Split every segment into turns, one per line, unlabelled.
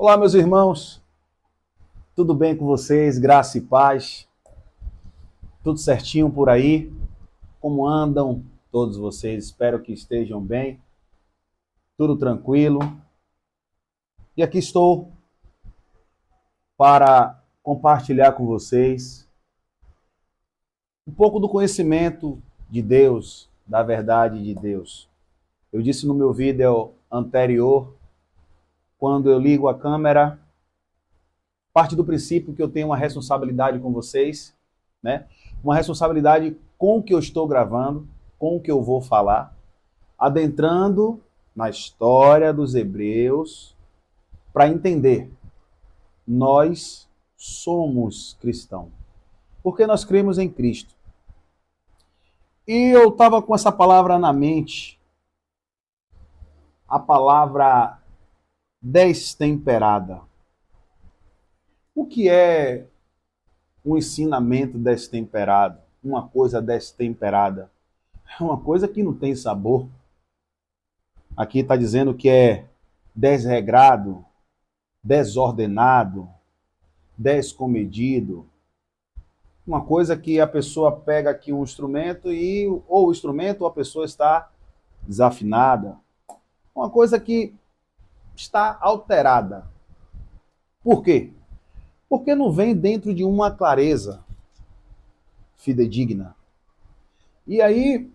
Olá, meus irmãos, tudo bem com vocês? Graça e paz, tudo certinho por aí? Como andam todos vocês? Espero que estejam bem, tudo tranquilo. E aqui estou para compartilhar com vocês um pouco do conhecimento de Deus, da verdade de Deus. Eu disse no meu vídeo anterior, quando eu ligo a câmera, parte do princípio que eu tenho uma responsabilidade com vocês, né? Uma responsabilidade com o que eu estou gravando, com o que eu vou falar, adentrando na história dos hebreus para entender. Nós somos cristãos, porque nós cremos em Cristo. E eu estava com essa palavra na mente, a palavra destemperada. O que é um ensinamento destemperado? Uma coisa destemperada? É uma coisa que não tem sabor. Aqui está dizendo que é desregrado, desordenado, descomedido. Uma coisa que a pessoa pega aqui um instrumento e ou o instrumento ou a pessoa está desafinada. Uma coisa que está alterada. Por quê? Porque não vem dentro de uma clareza fidedigna. E aí,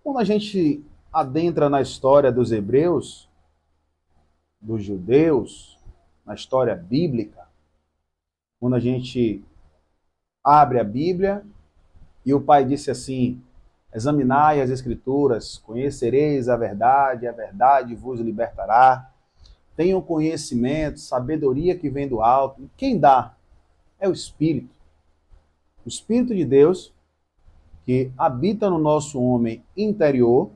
quando a gente adentra na história dos hebreus, dos judeus, na história bíblica, quando a gente abre a Bíblia e o pai disse assim: examinai as escrituras, conhecereis a verdade vos libertará. Tenham conhecimento, sabedoria que vem do alto. E quem dá? É o Espírito. O Espírito de Deus que habita no nosso homem interior,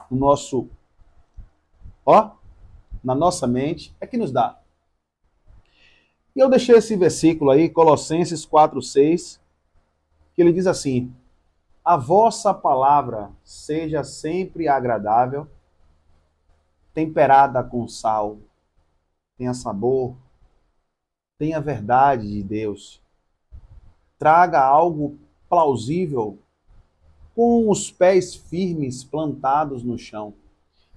no nosso, na nossa mente, é que nos dá. E eu deixei esse versículo aí, Colossenses 4:6, que ele diz assim: a vossa palavra seja sempre agradável, temperada com sal, tenha sabor, tenha verdade de Deus, traga algo plausível, com os pés firmes plantados no chão.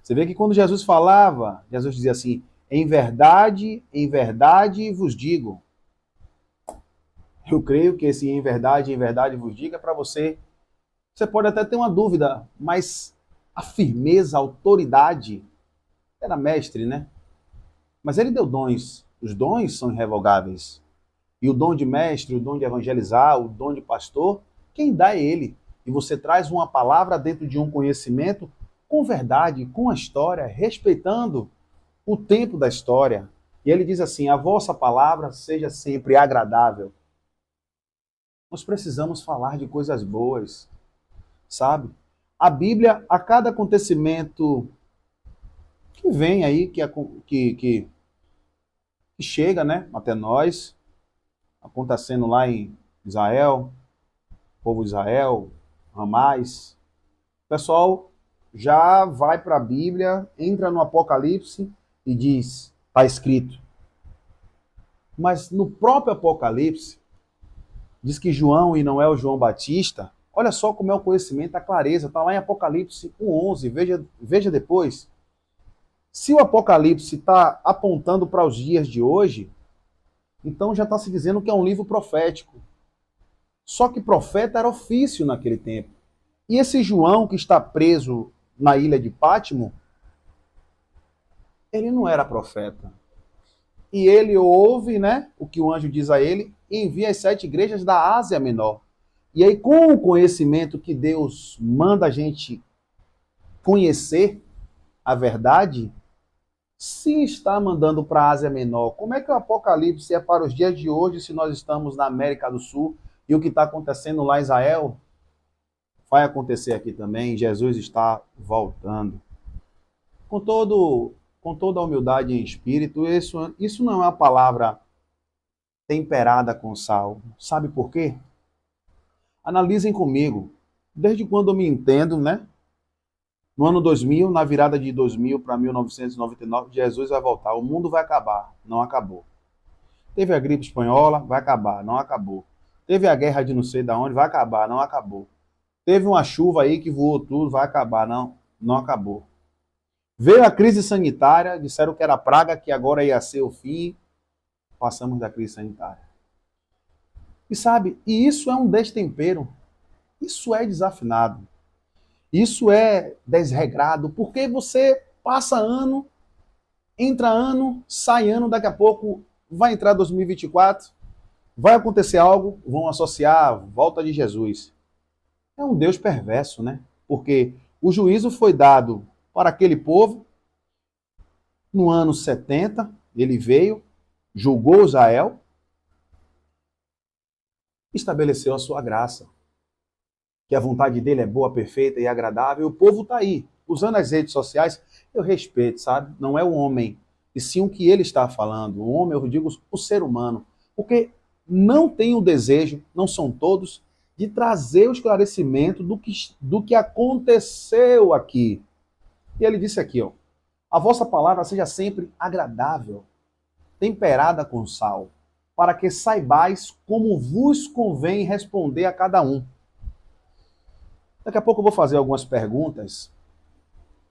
Você vê que quando Jesus falava, Jesus dizia assim: em verdade vos digo. Eu creio que esse em verdade vos digo é para você. Você pode até ter uma dúvida, mas a firmeza, a autoridade, era mestre, né? Mas ele deu dons. Os dons são irrevogáveis. E o dom de mestre, o dom de evangelizar, o dom de pastor, quem dá é ele. E você traz uma palavra dentro de um conhecimento com verdade, com a história, respeitando o tempo da história. E ele diz assim: a vossa palavra seja sempre agradável. Nós precisamos falar de coisas boas, sabe? A Bíblia, a cada acontecimento que vem aí, que chega, né, até nós, acontecendo lá em Israel, povo de Israel, Ramais, o pessoal já vai para a Bíblia, entra no Apocalipse e diz, está escrito. Mas no próprio Apocalipse, diz que João, e não é o João Batista, olha só como é o conhecimento, a clareza, está lá em Apocalipse 1:11, veja depois. Se o Apocalipse está apontando para os dias de hoje, então já está se dizendo que é um livro profético. Só que profeta era ofício naquele tempo. E esse João que está preso na ilha de Pátimo, ele não era profeta. E ele ouve, né, o que o anjo diz a ele, e envia as 7 igrejas da Ásia Menor. E aí, com o conhecimento que Deus manda a gente conhecer a verdade, se está mandando para a Ásia Menor, como é que o Apocalipse é para os dias de hoje, se nós estamos na América do Sul, e o que está acontecendo lá em Israel vai acontecer aqui também? Jesus está voltando. Com toda a humildade em espírito, isso não é uma palavra temperada com sal. Sabe por quê? Analisem comigo. Desde quando eu me entendo, né? No ano 2000, na virada de 2000 para 1999, Jesus vai voltar. O mundo vai acabar. Não acabou. Teve a gripe espanhola, vai acabar. Não acabou. Teve a guerra de não sei de onde, vai acabar. Não acabou. Teve uma chuva aí que voou tudo, vai acabar. Não, não acabou. Veio a crise sanitária, disseram que era praga, que agora ia ser o fim. Passamos da crise sanitária. E sabe, e isso é um destempero. Isso é desafinado. Isso é desregrado, porque você passa ano, entra ano, sai ano, daqui a pouco vai entrar 2024, vai acontecer algo, vão associar a volta de Jesus. É um Deus perverso, né? Porque o juízo foi dado para aquele povo no ano 70, ele veio, julgou Israel, estabeleceu a sua graça. Que a vontade dele é boa, perfeita e agradável, e o povo está aí, usando as redes sociais. Eu respeito, sabe? Não é o homem, e sim o que ele está falando. O homem, eu digo, o ser humano. Porque não tem o desejo, não são todos, de trazer o esclarecimento do que aconteceu aqui. E ele disse aqui, ó, a vossa palavra seja sempre agradável, temperada com sal, para que saibais como vos convém responder a cada um. Daqui a pouco eu vou fazer algumas perguntas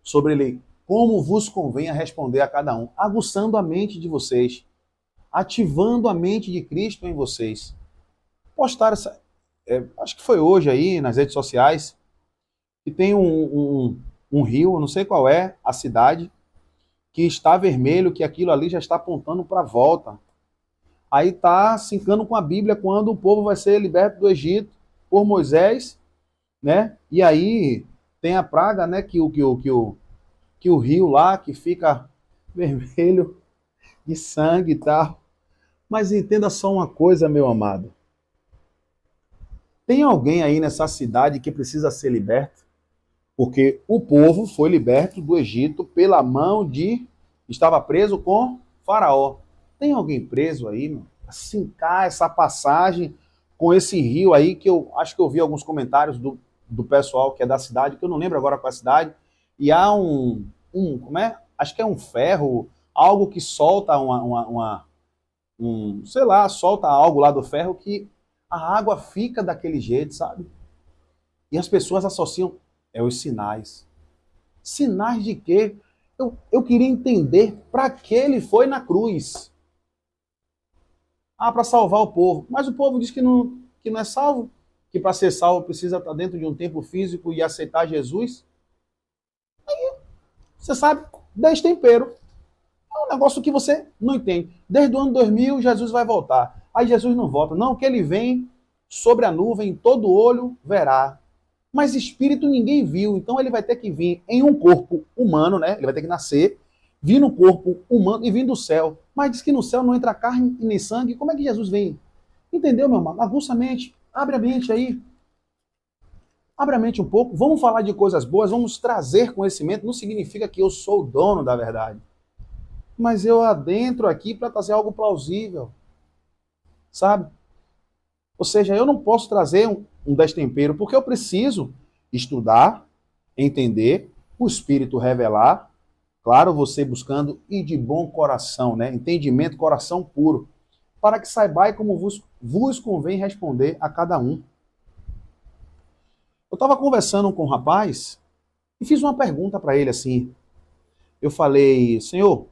sobre ele, como vos convém a responder a cada um, aguçando a mente de vocês, ativando a mente de Cristo em vocês. Postaram essa, acho que foi hoje aí nas redes sociais, que tem um rio, não sei qual é a cidade, que está vermelho, que aquilo ali já está apontando para a volta. Aí está sincando com a Bíblia quando o povo vai ser liberto do Egito por Moisés, né? E aí tem a praga, né? Que o rio lá que fica vermelho de sangue e tal. Mas entenda só uma coisa, meu amado. Tem alguém aí nessa cidade que precisa ser liberto? Porque o povo foi liberto do Egito pela mão de... Estava preso com Faraó. Tem alguém preso aí, meu? Assim, essa passagem com esse rio aí, que eu acho que eu vi alguns comentários do pessoal que é da cidade, que eu não lembro agora qual é a cidade, e há como é? Acho que é um ferro, algo que solta sei lá, solta algo lá do ferro que a água fica daquele jeito, sabe? E as pessoas associam, os sinais. Sinais de quê? Eu queria entender para que ele foi na cruz. Ah, para salvar o povo. Mas o povo diz que não é salvo. Que para ser salvo precisa estar dentro de um templo físico e aceitar Jesus. Aí, você sabe, destempero. É um negócio que você não entende. Desde o ano 2000, Jesus vai voltar. Aí Jesus não volta. Não, que ele vem sobre a nuvem, todo olho verá. Mas espírito ninguém viu, então ele vai ter que vir em um corpo humano, né? Ele vai ter que nascer, vir no corpo humano e vir do céu. Mas diz que no céu não entra carne e nem sangue. Como é que Jesus vem? Entendeu, meu irmão? Aguça a mente, abre a mente aí. Abre a mente um pouco, vamos falar de coisas boas, vamos trazer conhecimento. Não significa que eu sou o dono da verdade. Mas eu adentro aqui para trazer algo plausível. Sabe? Ou seja, eu não posso trazer um destempero, porque eu preciso estudar, entender, o Espírito revelar, claro, você buscando e de bom coração, né? Entendimento, coração puro, para que saibais como vos convém responder a cada um. Eu estava conversando com um rapaz e fiz uma pergunta para ele assim. Eu falei, Senhor,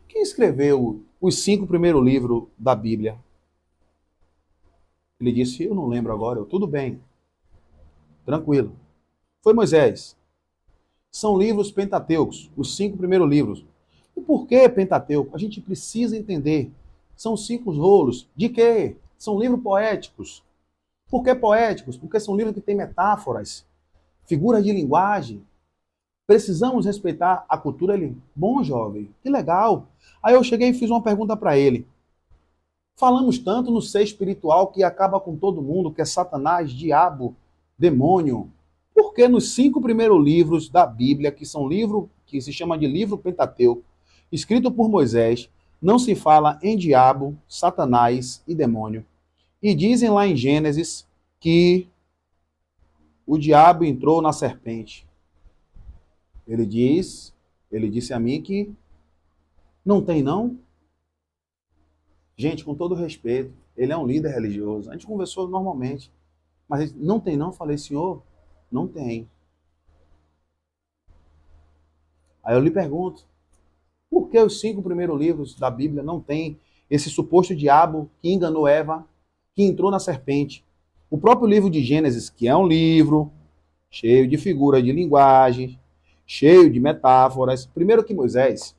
quem escreveu os 5 primeiros livros da Bíblia? Ele disse, eu não lembro agora. Tudo bem, tranquilo. Foi Moisés. São livros pentateucos, os 5 primeiros livros. E por que Pentateuco? A gente precisa entender. São 5 rolos. De quê? São livros poéticos. Por que poéticos? Porque são livros que têm metáforas, figuras de linguagem. Precisamos respeitar a cultura. Ele, bom jovem, que legal. Aí eu cheguei e fiz uma pergunta para ele. Falamos tanto no ser espiritual que acaba com todo mundo, que é Satanás, diabo, demônio. Por que nos 5 primeiros livros da Bíblia, que são livros que se chama de livro Pentateuco, escrito por Moisés, não se fala em diabo, Satanás e demônio? E dizem lá em Gênesis que o diabo entrou na serpente. Ele disse a mim que não tem não. Gente, com todo respeito, ele é um líder religioso. A gente conversou normalmente. Mas ele, não tem não? Eu falei, senhor, não tem. Aí eu lhe pergunto, por que os 5 primeiros livros da Bíblia não tem esse suposto diabo que enganou Eva, que entrou na serpente? O próprio livro de Gênesis, que é um livro cheio de figuras de linguagem, cheio de metáforas. Primeiro que Moisés,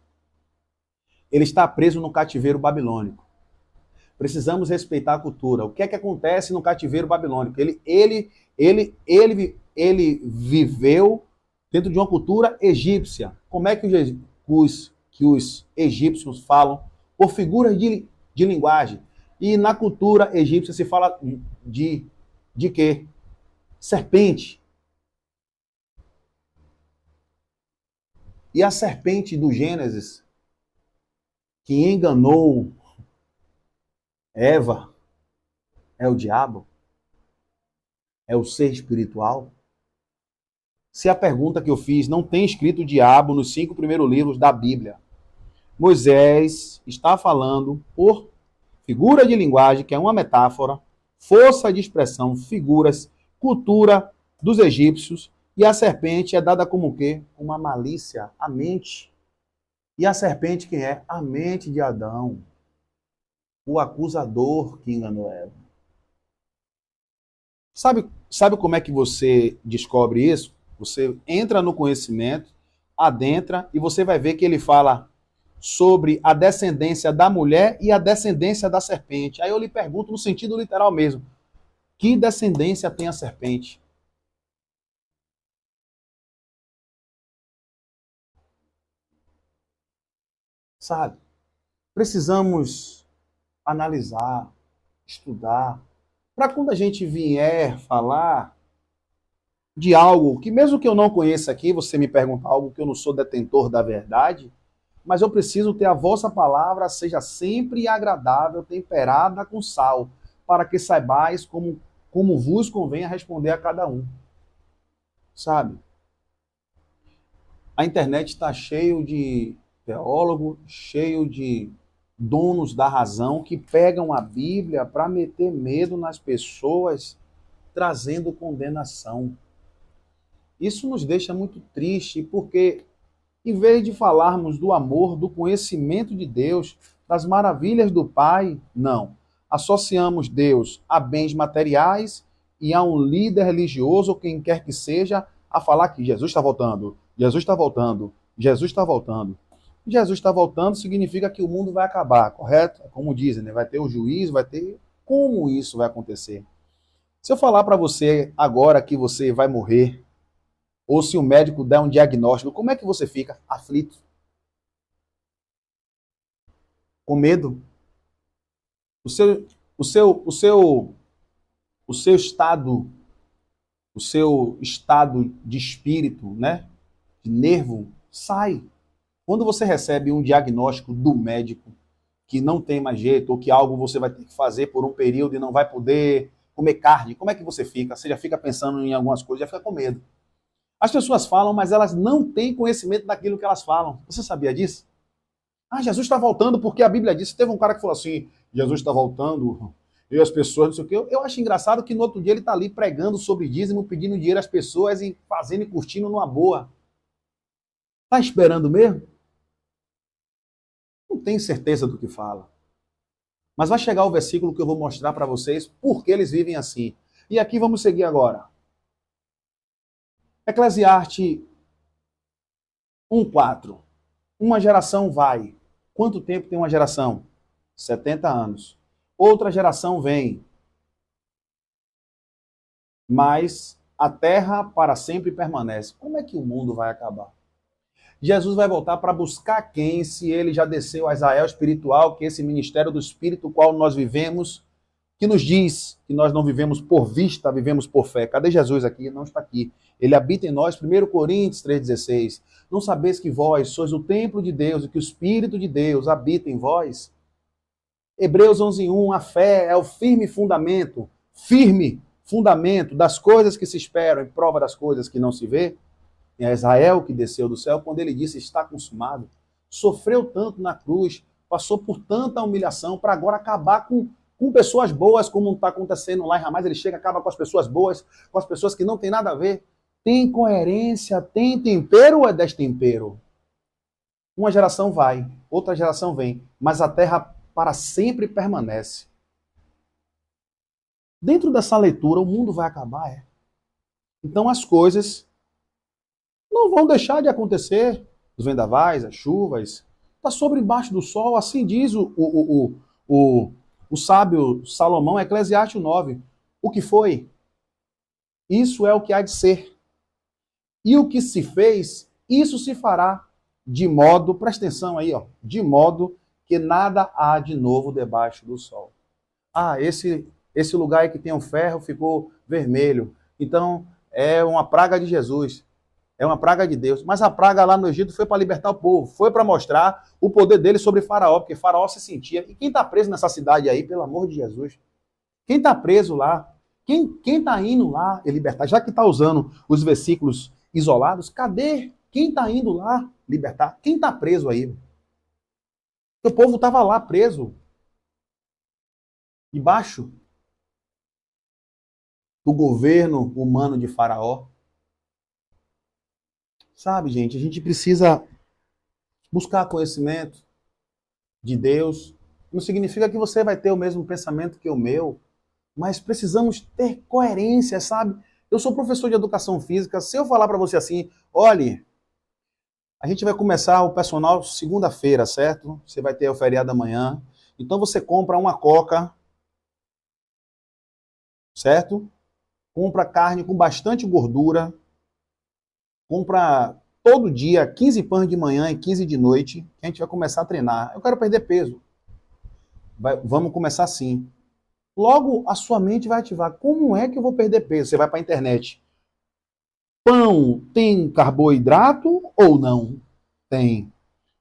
ele está preso no cativeiro babilônico. Precisamos respeitar a cultura. O que é que acontece no cativeiro babilônico? Ele viveu dentro de uma cultura egípcia. Como é que os egípcios falam? Por figuras de linguagem. E na cultura egípcia se fala de quê? Serpente. E a serpente do Gênesis, que enganou Eva, é o diabo? É o ser espiritual? Se a pergunta que eu fiz não tem escrito diabo nos 5 primeiros livros da Bíblia, Moisés está falando por figura de linguagem, que é uma metáfora, força de expressão, figuras, cultura dos egípcios, e a serpente é dada como o quê? Uma malícia, a mente. E a serpente quem é? A mente de Adão. O acusador que enganou Eva. Sabe como é que você descobre isso? Você entra no conhecimento, adentra, e você vai ver que ele fala sobre a descendência da mulher e a descendência da serpente. Aí eu lhe pergunto no sentido literal mesmo, que descendência tem a serpente? Sabe? Precisamos analisar, estudar, para quando a gente vier falar de algo que, mesmo que eu não conheça aqui, você me pergunta algo que eu não sou detentor da verdade, mas eu preciso ter a vossa palavra seja sempre agradável, temperada com sal, para que saibais como vos convém a responder a cada um. Sabe? A internet está cheio de teólogo, cheio de donos da razão que pegam a Bíblia para meter medo nas pessoas, trazendo condenação. Isso nos deixa muito triste, porque em vez de falarmos do amor, do conhecimento de Deus, das maravilhas do Pai, não. Associamos Deus a bens materiais e a um líder religioso, ou quem quer que seja, a falar que Jesus está voltando, Jesus está voltando, Jesus está voltando. Jesus está voltando significa que o mundo vai acabar, correto? Como dizem, né? Vai ter o juízo, vai ter... Como isso vai acontecer? Se eu falar para você agora que você vai morrer, ou se o médico der um diagnóstico, como é que você fica? Aflito? Com medo? O seu estado de espírito, né? De nervo, sai. Quando você recebe um diagnóstico do médico que não tem mais jeito, ou que algo você vai ter que fazer por um período e não vai poder comer carne, como é que você fica? Você já fica pensando em algumas coisas, já fica com medo. As pessoas falam, mas elas não têm conhecimento daquilo que elas falam. Você sabia disso? Ah, Jesus está voltando porque a Bíblia disse. Teve um cara que falou assim, Jesus está voltando, e as pessoas, não sei o quê. Eu acho engraçado que no outro dia ele está ali pregando sobre dízimo, pedindo dinheiro às pessoas e fazendo e curtindo numa boa. Está esperando mesmo? Não tenho certeza do que fala. Mas vai chegar o versículo que eu vou mostrar para vocês porque eles vivem assim. E aqui vamos seguir agora. Eclesiastes 1:4. Uma geração vai. Quanto tempo tem uma geração? 70 anos. Outra geração vem. Mas a terra para sempre permanece. Como é que o mundo vai acabar? Jesus vai voltar para buscar quem, se ele já desceu a Israel espiritual, que esse ministério do Espírito, qual nós vivemos, que nos diz que nós não vivemos por vista, vivemos por fé. Cadê Jesus aqui? Não está aqui. Ele habita em nós, 1 Coríntios 3,16. Não sabeis que vós sois o templo de Deus e que o Espírito de Deus habita em vós? Hebreus 11:1, a fé é o firme fundamento das coisas que se esperam e prova das coisas que não se vê. É Israel que desceu do céu quando ele disse está consumado. Sofreu tanto na cruz, passou por tanta humilhação para agora acabar com pessoas boas, como está acontecendo lá em Hamas. Ele chega e acaba com as pessoas boas, com as pessoas que não tem nada a ver. Tem coerência, tem tempero ou é destempero? Uma geração vai, outra geração vem, mas a terra para sempre permanece. Dentro dessa leitura, o mundo vai acabar, é. Então as coisas não vão deixar de acontecer. Os vendavais, as chuvas, está sobre embaixo do sol, assim diz o sábio Salomão, Eclesiastes 9. O que foi, isso é o que há de ser. E o que se fez, isso se fará. De modo, presta atenção aí, ó, de modo que nada há de novo debaixo do sol. Ah, esse lugar aí que tem um ferro ficou vermelho. Então, é uma praga de Jesus. É uma praga de Deus. Mas a praga lá no Egito foi para libertar o povo. Foi para mostrar o poder dele sobre Faraó, porque Faraó se sentia. E quem está preso nessa cidade aí, pelo amor de Jesus? Quem está preso lá? Quem está indo lá libertar? Já que está usando os versículos isolados, cadê quem está indo lá libertar? Quem está preso aí? O povo estava lá preso. Debaixo do governo humano de Faraó. Sabe, gente, a gente precisa buscar conhecimento de Deus. Não significa que você vai ter o mesmo pensamento que o meu, mas precisamos ter coerência, sabe? Eu sou professor de educação física. Se eu falar para você assim, olhe, a gente vai começar o personal segunda-feira, certo? Você vai ter o feriado amanhã. Então você compra uma coca, certo? Compra carne com bastante gordura. Compra todo dia 15 pães de manhã e 15 de noite. Que a gente vai começar a treinar. Eu quero perder peso. Vamos começar assim. Logo, a sua mente vai ativar. Como é que eu vou perder peso? Você vai para a internet. Pão tem carboidrato ou não? Tem.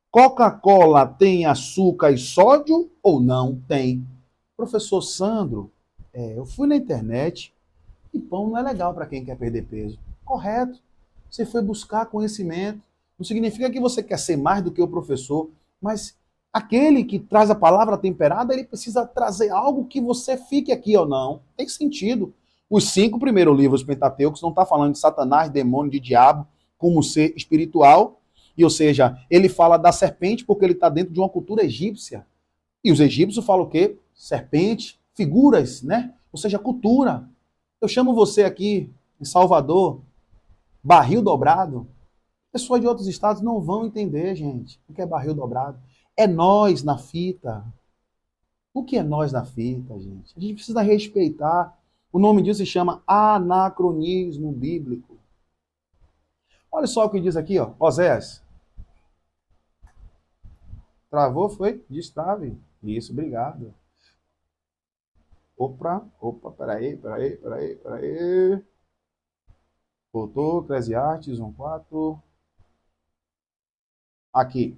Coca-Cola tem açúcar e sódio ou não? Tem. Professor Sandro, eu fui na internet e pão não é legal para quem quer perder peso. Correto. Você foi buscar conhecimento. Não significa que você quer ser mais do que o professor, mas aquele que traz a palavra temperada, ele precisa trazer algo que você fique aqui ou não. Tem sentido. Os 5 primeiros livros pentateucos não está falando de Satanás, demônio, de diabo, como ser espiritual. E, ou seja, ele fala da serpente porque ele está dentro de uma cultura egípcia. E os egípcios falam o quê? Serpente, figuras, né? Ou seja, cultura. Eu chamo você aqui, em Salvador, barril dobrado. Pessoas de outros estados não vão entender, gente, o que é barril dobrado. É nós na fita. O que é nós na fita, gente? A gente precisa respeitar. O nome disso se chama anacronismo bíblico. Olha só o que diz aqui, ó, Oséias. Travou, foi? Destrave. Isso, obrigado. Opa, peraí. Voltou, Eclesiastes 1:4. Aqui.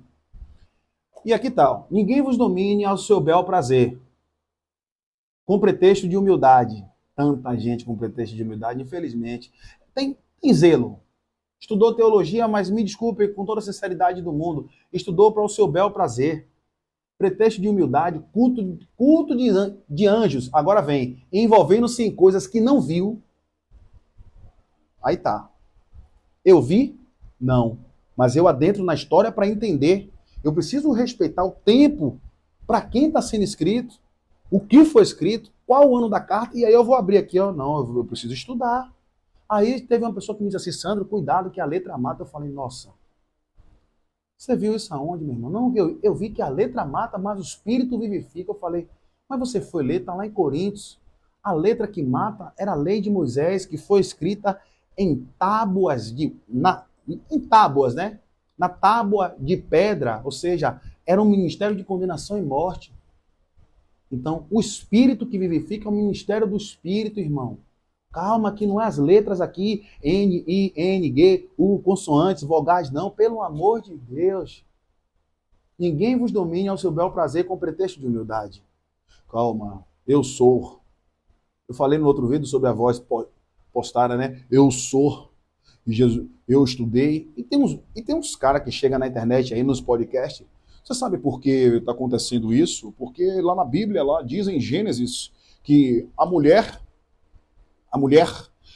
E aqui tal. Ninguém vos domine ao seu bel prazer, com pretexto de humildade. Tanta gente com pretexto de humildade, infelizmente. Tem zelo. Estudou teologia, mas me desculpe, com toda a sinceridade do mundo, estudou para o seu bel prazer. Pretexto de humildade, culto de anjos. Agora vem, envolvendo-se em coisas que não viu. Aí tá. Eu vi? Não. Mas eu adentro na história para entender. Eu preciso respeitar o tempo para quem está sendo escrito, o que foi escrito, qual o ano da carta, e aí eu vou abrir aqui, ó, não, eu preciso estudar. Aí teve uma pessoa que me disse assim, Sandro, cuidado que a letra mata. Eu falei, nossa, você viu isso aonde, meu irmão? Não, eu vi que a letra mata, mas o espírito vivifica. Eu falei, mas você foi ler, está lá em Coríntios. A letra que mata era a lei de Moisés, que foi escrita em tábuas, em tábuas, né? Na tábua de pedra, ou seja, era um ministério de condenação e morte. Então, o espírito que vivifica é o ministério do espírito, irmão. Calma, que não é as letras aqui, N, I, N, G, U, consoantes, vogais, não, pelo amor de Deus. Ninguém vos domine ao seu bel prazer com pretexto de humildade. Calma, eu sou. Eu falei no outro vídeo sobre a voz postada, né? Eu sou. E Jesus, eu estudei. E tem uns caras que chegam na internet aí, nos podcasts. Você sabe por que está acontecendo isso? Porque lá na Bíblia, lá diz em Gênesis, que a mulher,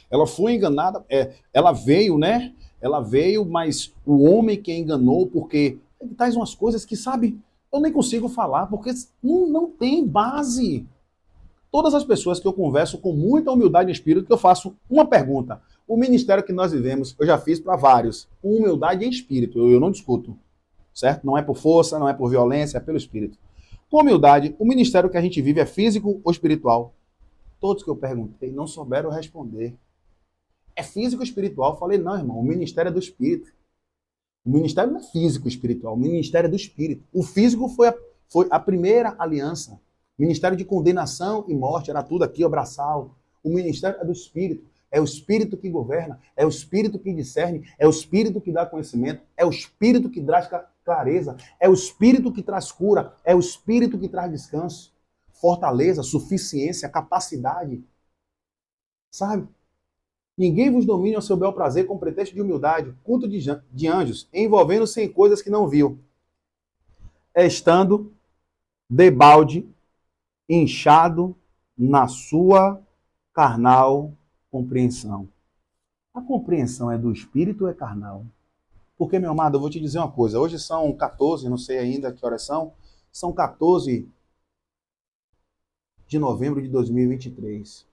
ela foi enganada, ela veio, né? Ela veio, mas o homem que a enganou, porque ele traz umas coisas que, sabe, eu nem consigo falar, porque não tem base. Todas as pessoas que eu converso com muita humildade de espírito, que eu faço uma pergunta. O ministério que nós vivemos, eu já fiz para vários, com humildade em espírito, eu não discuto, certo? Não é por força, não é por violência, é pelo espírito. Com humildade, o ministério que a gente vive é físico ou espiritual? Todos que eu perguntei não souberam responder. É físico ou espiritual? Eu falei, não, irmão, o ministério é do espírito. O ministério não é físico espiritual, o ministério é do espírito. O físico foi a primeira aliança. Ministério de condenação e morte, era tudo aqui, o braçal. O ministério é do espírito. É o espírito que governa, é o espírito que discerne, é o espírito que dá conhecimento, é o espírito que traz clareza, é o espírito que traz cura, é o espírito que traz descanso, fortaleza, suficiência, capacidade. Sabe? Ninguém vos domine ao seu bel prazer com pretexto de humildade, culto de anjos, envolvendo-se em coisas que não viu, estando debalde, inchado na sua carnal compreensão. A compreensão é do espírito ou é carnal? Porque, meu amado, eu vou te dizer uma coisa. Hoje são 14, não sei ainda que horas são 14 de novembro de 2023.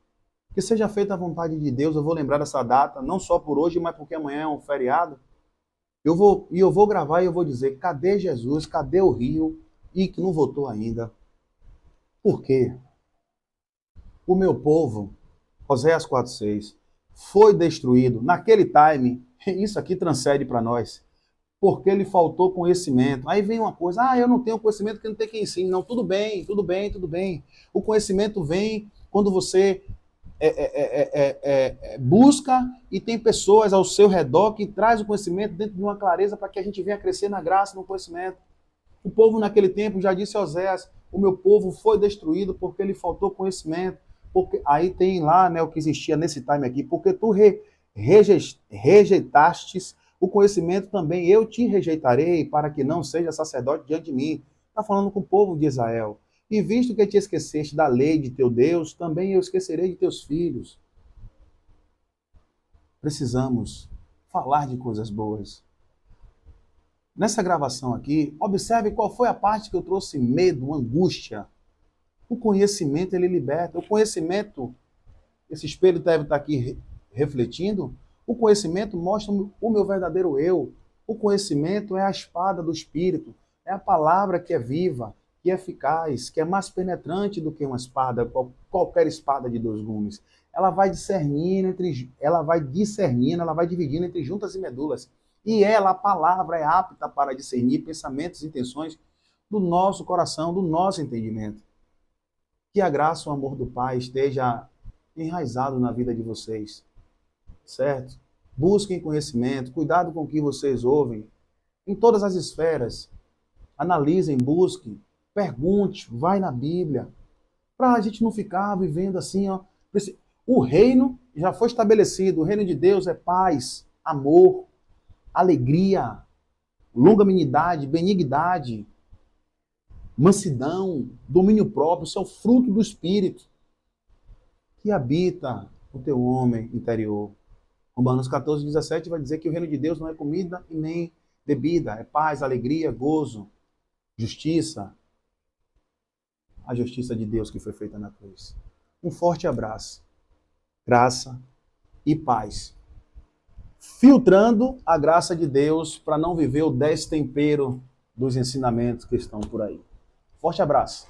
Que seja feita a vontade de Deus, eu vou lembrar dessa data, não só por hoje, mas porque amanhã é um feriado. Eu vou gravar e eu vou dizer, cadê Jesus, cadê o rio? E que não voltou ainda. Por quê? O meu povo, Oséias 4:6, foi destruído naquele time, isso aqui transcende para nós, porque lhe faltou conhecimento. Aí vem uma coisa, eu não tenho conhecimento porque não tem quem ensine. Não, tudo bem, tudo bem, tudo bem. O conhecimento vem quando você busca e tem pessoas ao seu redor que traz o conhecimento dentro de uma clareza para que a gente venha crescer na graça e no conhecimento. O povo naquele tempo já disse a Oséias, o meu povo foi destruído porque lhe faltou conhecimento. Porque aí tem lá, né, o que existia nesse time aqui, porque tu rejeitastes o conhecimento, também eu te rejeitarei para que não seja sacerdote diante de mim. Está falando com o povo de Israel. E visto que te esqueceste da lei de teu Deus, também eu esquecerei de teus filhos. Precisamos falar de coisas boas. Nessa gravação aqui, observe qual foi a parte que eu trouxe medo, angústia. O conhecimento, ele liberta. O conhecimento, esse espelho deve estar aqui refletindo, o conhecimento mostra o meu verdadeiro eu. O conhecimento é a espada do Espírito, é a palavra que é viva, que é eficaz, que é mais penetrante do que uma espada, qualquer espada de 2 gumes. Ela vai discernindo, ela vai dividindo entre juntas e medulas. E ela, a palavra, é apta para discernir pensamentos e intenções do nosso coração, do nosso entendimento. Que a graça e o amor do Pai esteja enraizado na vida de vocês, certo? Busquem conhecimento, cuidado com o que vocês ouvem, em todas as esferas. Analisem, busquem, pergunte, vai na Bíblia, para a gente não ficar vivendo assim, ó. O reino já foi estabelecido, o reino de Deus é paz, amor, alegria, longanimidade, benignidade, mansidão, domínio próprio, isso é o fruto do Espírito que habita o teu homem interior. Romanos 14:17 vai dizer que o reino de Deus não é comida e nem bebida, é paz, alegria, gozo, justiça. A justiça de Deus que foi feita na cruz. Um forte abraço, graça e paz. Filtrando a graça de Deus para não viver o destempero dos ensinamentos que estão por aí. Forte abraço.